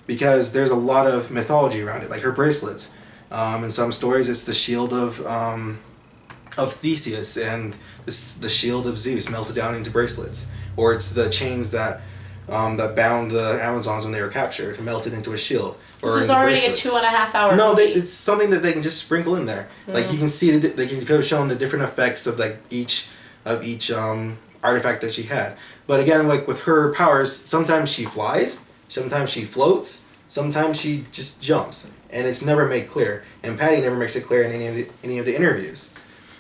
Because there's a lot of mythology around it, like her bracelets. In some stories, it's the shield of Theseus and the shield of Zeus melted down into bracelets, or it's the chains that bound the Amazons when they were captured, melted into a shield. Or this was already bracelets. A 2.5 hour. No, it's something that they can just sprinkle in there. Like you can see, they can go showing the different effects of like each artifact that she had. But again, like with her powers, sometimes she flies. Sometimes she floats. Sometimes she just jumps, and it's never made clear. And Patty never makes it clear in any of the interviews.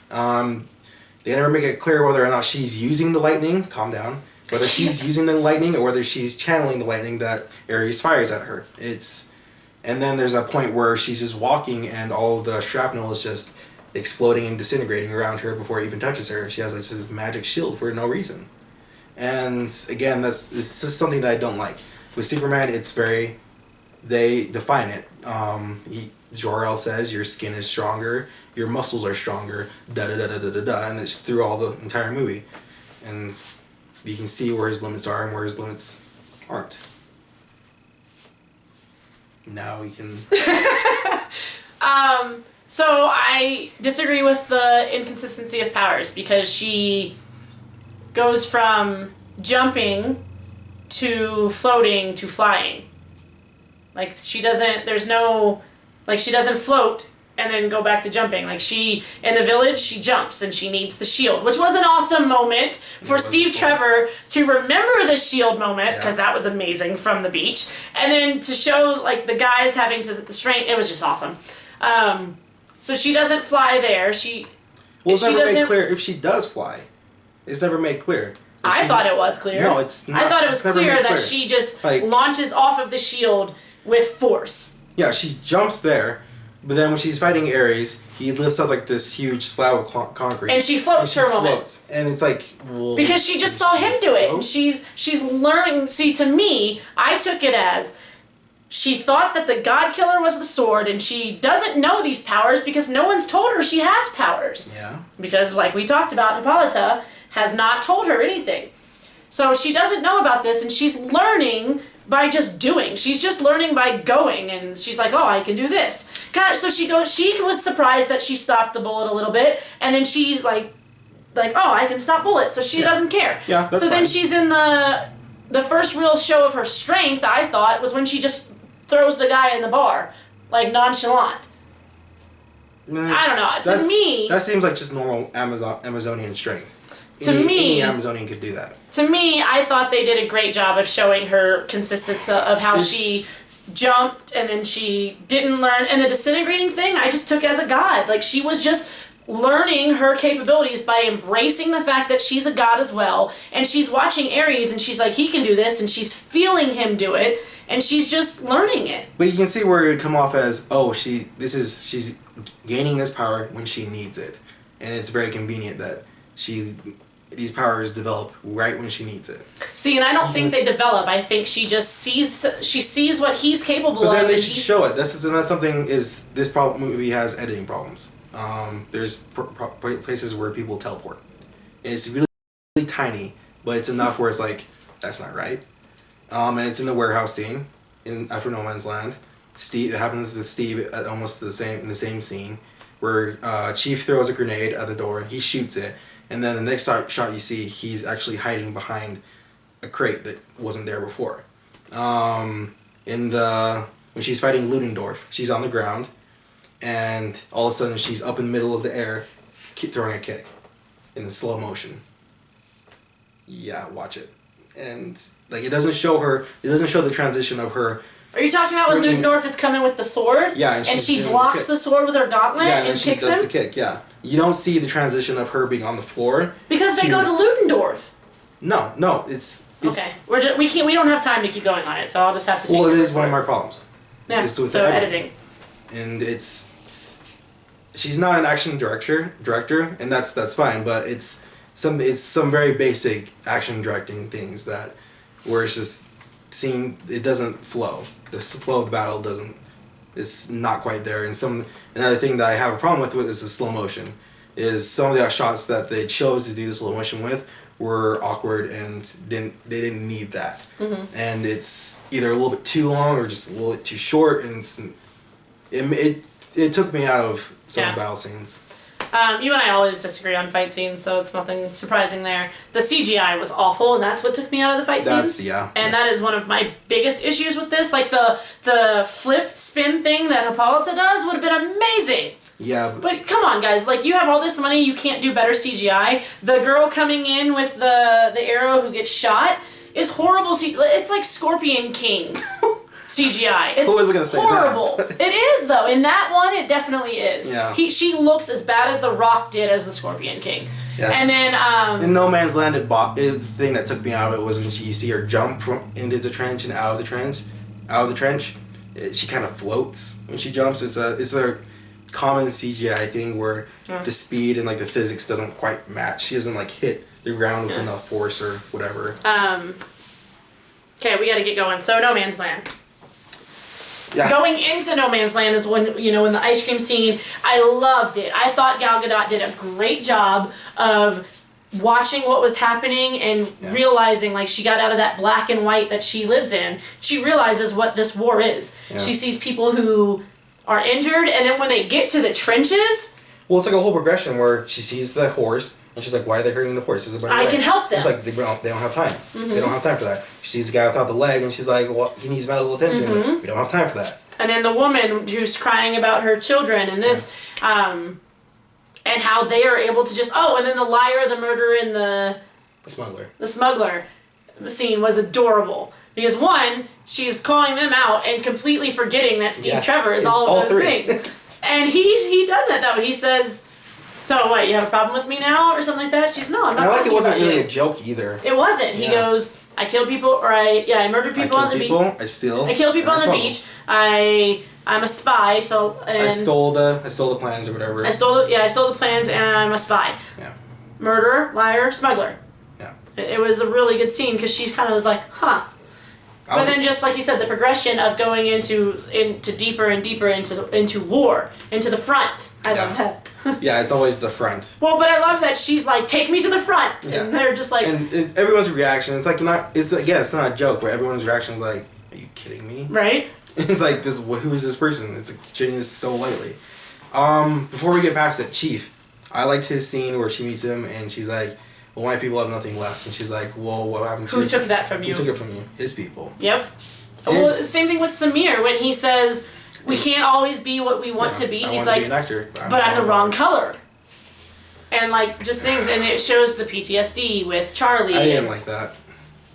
They never make it clear whether or not she's using the lightning. Calm down. Whether she's using the lightning or whether she's channeling the lightning that Ares fires at her. And then there's a point where she's just walking, and all of the shrapnel is just exploding and disintegrating around her before it even touches her. She has like this magic shield for no reason. And again, it's just something that I don't like. With Superman, they define it. Jor-El says your skin is stronger, your muscles are stronger, da-da-da-da-da-da, and it's through all the entire movie. And you can see where his limits are and where his limits aren't. Now you can... So I disagree with the inconsistency of powers, because she goes from jumping to floating to flying. Like she doesn't float and then go back to jumping. Like in the village, she jumps and she needs the shield, which was an awesome moment for Steve Trevor to remember the shield moment, because that was amazing from the beach. And then to show like the guys having the strength, it was just awesome. So she doesn't fly there. It's never made clear if she does fly. It's never made clear. I thought it was clear. No, it's not. I thought it was clear that she just launches off of the shield with force. Yeah, she jumps there, but then when she's fighting Ares, he lifts up like this huge slab of concrete. And she floats for a moment. And it's like... Well, because she just saw him do it. And she's learning... See, to me, I took it as... She thought that the God Killer was the sword, and she doesn't know these powers because no one's told her she has powers. Yeah. Because, like we talked about, Hippolyta has not told her anything. So she doesn't know about this, and she's learning by just doing. She's just learning by going, and she's like, oh, I can do this. So she was surprised that she stopped the bullet a little bit, and then she's like, oh, I can stop bullets, so she doesn't care. Yeah, that's So fine. then she's in the first real show of her strength, I thought, was when she just throws the guy in the bar, like nonchalant. I don't know. To me... That seems like just normal Amazonian strength. Any Amazonian could do that. To me, I thought they did a great job of showing her consistency of how she jumped and then she didn't learn. And the disintegrating thing, I just took as a god. Like, she was just learning her capabilities by embracing the fact that she's a god as well. And she's watching Ares and she's like, he can do this. And she's feeling him do it. And she's just learning it. But you can see where it would come off as, oh, she's gaining this power when she needs it. And it's very convenient that these powers develop right when she needs it. See, and I don't think they develop. I think she just sees what he's capable of. But then they should show it. That's something is this movie has editing problems. There's places where people teleport. And it's really, really tiny, but it's enough where it's like, that's not right. And it's in the warehouse scene in After No Man's Land. It happens with Steve at almost in the same scene where Chief throws a grenade at the door. He shoots it. And then the next shot you see, he's actually hiding behind a crate that wasn't there before. When she's fighting Ludendorff, she's on the ground, and all of a sudden she's up in the middle of the air, throwing a kick in the slow motion. Yeah, watch it. And like it doesn't show the transition of her Are you talking about when Ludendorff is coming with the sword? Yeah, and she blocks the sword with her gauntlet and kicks him? Yeah, and then she does the kick, yeah. You don't see the transition of her being on the floor. Because they go to Ludendorff. No, it's okay. We don't have time to keep going on it, so I'll just have to take it is one of my problems. Yeah, so editing. And she's not an action director, and that's fine, but it's some very basic action directing things where it's just it doesn't flow. The flow of the battle it's not quite there. And another thing that I have a problem with is the slow motion. Is some of the shots that they chose to do the slow motion with were awkward and they didn't need that. Mm-hmm. And it's either a little bit too long or just a little bit too short, and it took me out of some battle scenes. You and I always disagree on fight scenes, so it's nothing surprising there. The CGI was awful, and that's what took me out of the fight scenes. And that is one of my biggest issues with this. Like, the flipped spin thing that Hippolyta does would have been amazing. Yeah. But come on, guys. Like, you have all this money, you can't do better CGI. The girl coming in with the arrow who gets shot is horrible. It's like Scorpion King. CGI. It's Who was going to say horrible. That? It is, though. In that one, it definitely is. Yeah. She looks as bad as The Rock did as the Scorpion King. Yeah. And then in No Man's Land, the thing that took me out of it was when you see her jump into the trench and out of the trench. She kind of floats when she jumps. It's a common CGI thing where the speed and like the physics doesn't quite match. She doesn't like hit the ground with enough force or whatever. Okay, we got to get going. So No Man's Land. Yeah. Going into No Man's Land is when in the ice cream scene, I loved it. I thought Gal Gadot did a great job of watching what was happening and realizing, like, she got out of that black and white that she lives in. She realizes what this war is. Yeah. She sees people who are injured, and then when they get to the trenches... Well, it's like a whole progression where she sees the horse, and she's like, why are they hurting the horse? I can help them. It's like, they don't have time. Mm-hmm. They don't have time for that. She sees the guy without the leg, and she's like, well, he needs medical attention. Mm-hmm. Like, we don't have time for that. And then the woman who's crying about her children, and this, and how they are able to just, and then the liar, the murderer, and the smuggler. The smuggler scene was adorable. Because one, she's calling them out and completely forgetting that Steve Trevor is all of those things. And he doesn't, though. He says, so what, you have a problem with me now? Or something like that? She's, no, I'm not talking about you. It wasn't really a joke either. It wasn't. He goes, I killed people, or I murdered people on the beach. I killed people on the beach. I'm a spy, so... And I stole the plans or whatever. I stole the plans, and I'm a spy. Yeah. Murderer, liar, smuggler. Yeah. It was a really good scene, because she kind of was like, huh. But then, just like you said, the progression of going into deeper and deeper into war, into the front. I love that. Yeah, it's always the front. Well, but I love that she's like, take me to the front, and they're just like. And everyone's reaction, it's like it's not a joke, but everyone's reaction is like, are you kidding me? Right. It's like who is this person? It's like treating this so lightly. Before we get past it, Chief, I liked his scene where she meets him and she's like, well, my people have nothing left. And she's like, well, what happened to Who took that from you? Who took it from you? His people. Yep. Well, same thing with Samir when he says, we can't always be what we want to be. He's like, be an actor, but I'm the wrong color. And like, just things, and it shows the PTSD with Charlie. I didn't like that.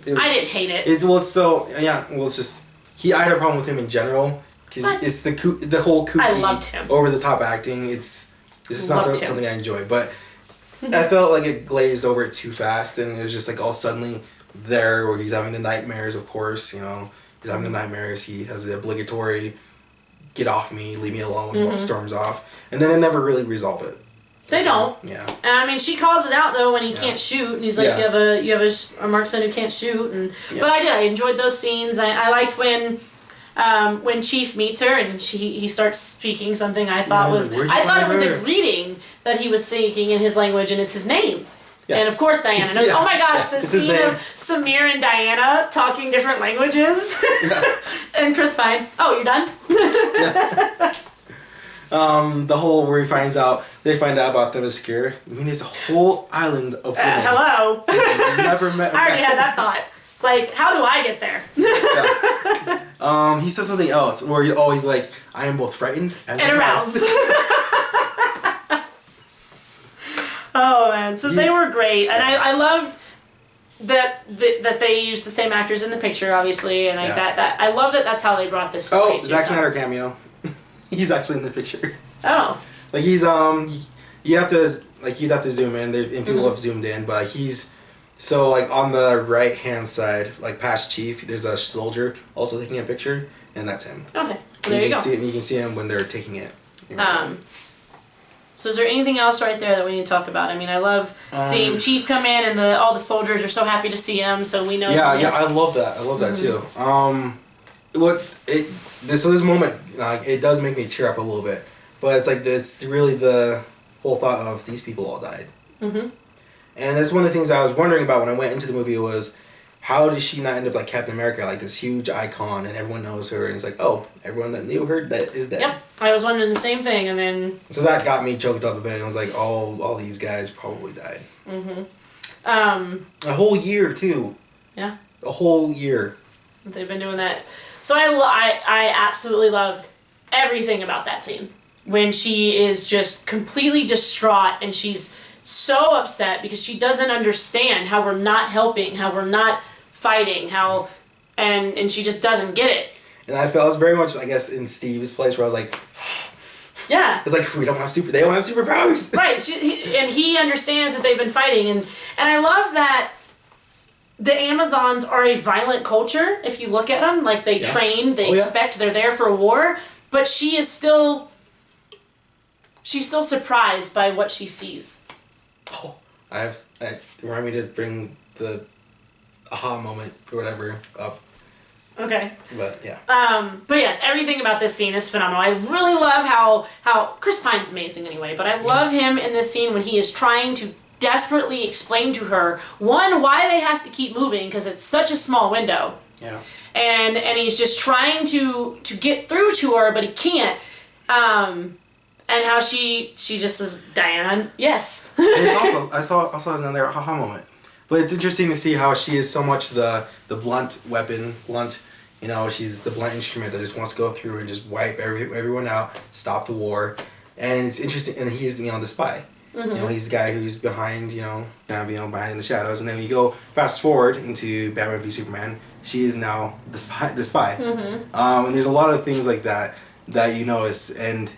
I didn't hate it. It's just, I had a problem with him in general. Because it's the whole kooky, I loved him. Over the top acting. This is not something I enjoy, but I felt like it glazed over it too fast, and it was just like all suddenly there where he's having the nightmares. Of course, he's having the nightmares. He has the obligatory "get off me, leave me alone" storms off, and then they never really resolve it. They don't. Yeah. And I mean, she calls it out though when he can't shoot, and he's like, "You have a marksman who can't shoot," and but I enjoyed those scenes. I liked when Chief meets her and he starts speaking something I thought it was a greeting that he was speaking in his language, and it's his name. Yeah. And of course Diana knows. Oh my gosh, the scene of Samir and Diana talking different languages. And Chris Pine. Oh, you're done? The whole where they find out about Themyscira. I mean, there's a whole island of women. Hello. Never met. I already had that thought. It's like, how do I get there? He says something else where he's like, I am both frightened and aroused. Oh man, so they were great, and I loved that they use the same actors in the picture, obviously, and that I love that that's how they brought this story. Oh, Zack Snyder cameo. He's actually in the picture. Oh. Like he's you have to you'd have to zoom in, and people have zoomed in, but he's so like on the right hand side, like past Chief, there's a soldier also taking a picture, and that's him. Okay. Well, there you go. You can see him when they're taking it. So is there anything else right there that we need to talk about? I mean, I love seeing Chief come in, and all the soldiers are so happy to see him. So we know. Yeah, I love that. I love that too. This moment, it does make me tear up a little bit, but it's really the whole thought of these people all died. Mm-hmm. And that's one of the things I was wondering about when I went into the movie was, how did she not end up like Captain America, like this huge icon, and everyone knows her, and it's like, oh, everyone that knew her that is dead. Yep, I was wondering the same thing, and then. So that got me choked up a bit. And I was like, all these guys probably died. Mm-hmm. A whole year too. Yeah. A whole year. They've been doing that. So I absolutely loved everything about that scene when she is just completely distraught and she's so upset because she doesn't understand how we're not helping, how we're not fighting, how and she just doesn't get it. And I was very much, I guess, in Steve's place where I was like, yeah, it's like they don't have superpowers. Right, he understands that they've been fighting, and I love that the Amazons are a violent culture. If you look at them, like they train, they expect, they're there for a war, but she's still surprised by what she sees. Oh, remind me to bring the aha moment or whatever up. Okay. But yeah. But yes, everything about this scene is phenomenal. I really love how Chris Pine's amazing anyway, but I love him in this scene when he is trying to desperately explain to her, one, why they have to keep moving because it's such a small window. Yeah. And he's just trying to get through to her, but he can't. And how she just says, Diana, yes. And it's I saw another aha moment. But it's interesting to see how she is so much the blunt weapon, she's the blunt instrument that just wants to go through and just wipe everyone out, stop the war. And it's interesting, and he's, the spy. Mm-hmm. He's the guy who's behind, behind in the shadows. And then when you go fast forward into Batman v Superman, she is now the spy. Mm-hmm. And there's a lot of things like that you notice, and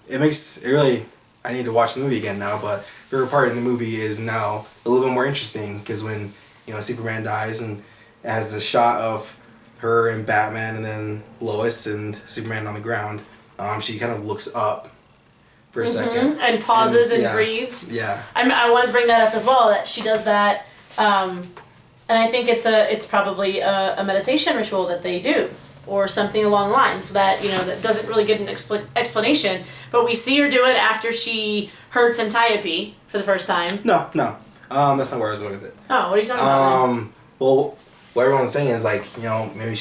it makes it really. I need to watch the movie again now, but her part in the movie is now a little bit more interesting because when Superman dies and it has a shot of her and Batman and then Lois and Superman on the ground, she kind of looks up for a second and pauses and breathes. Yeah, I wanted to bring that up as well, that she does that, and I think it's probably a meditation ritual that they do, or something along the lines that that doesn't really get an explanation, but we see her do it after she hurts Antiope for the first time. No, that's not where I was going with it. Oh, what are you talking about? Well, what everyone's saying is maybe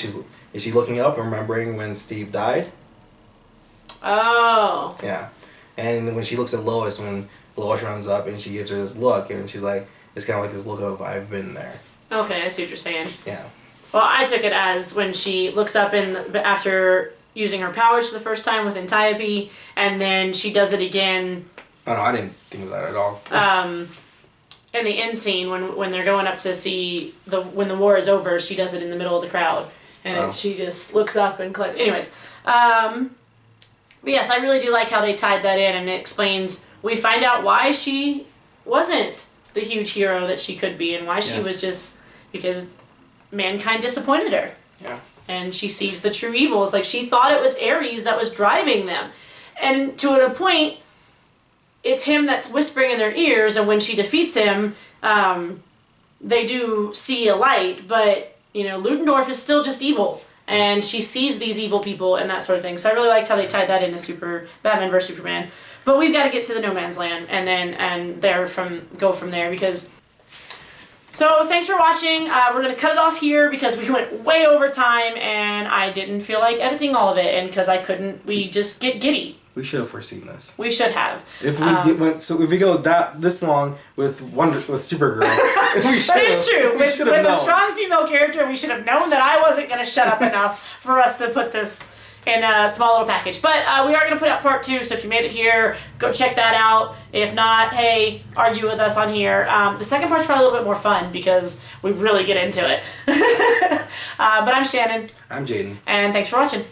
is she looking up and remembering when Steve died? Oh. Yeah, and when she looks at Lois, when Lois runs up and she gives her this look, and she's like, it's kind of like this look of I've been there. Okay, I see what you're saying. Yeah. Well, I took it as when she looks up after using her powers for the first time with Antiope, and then she does it again. Oh no, I didn't think of that at all. In the end scene when they're going up to see when the war is over, she does it in the middle of the crowd, and she just looks up and collects. Anyways, but yes, I really do like how they tied that in, and it explains. We find out why she wasn't the huge hero that she could be, and why she was just because mankind disappointed her. Yeah. And she sees the true evils. Like, she thought it was Ares that was driving them. And to a point, it's him that's whispering in their ears, and when she defeats him, they do see a light, but, Ludendorff is still just evil. And she sees these evil people and that sort of thing. So I really liked how they tied that into Batman vs. Superman. But we've got to get to the No Man's Land and go from there, because... So, thanks for watching. We're going to cut it off here because we went way over time and I didn't feel like editing all of it, and because I couldn't, we just get giddy. We should have foreseen this. We should have. If we go this long with Supergirl, that is true. With a strong female character, we should have known that I wasn't going to shut up enough for us to put this in a small little package. But we are going to put out part 2, so if you made it here, go check that out. If not, hey, argue with us on here. The second part's probably a little bit more fun because we really get into it. But I'm Shannon. I'm Jadon. And thanks for watching.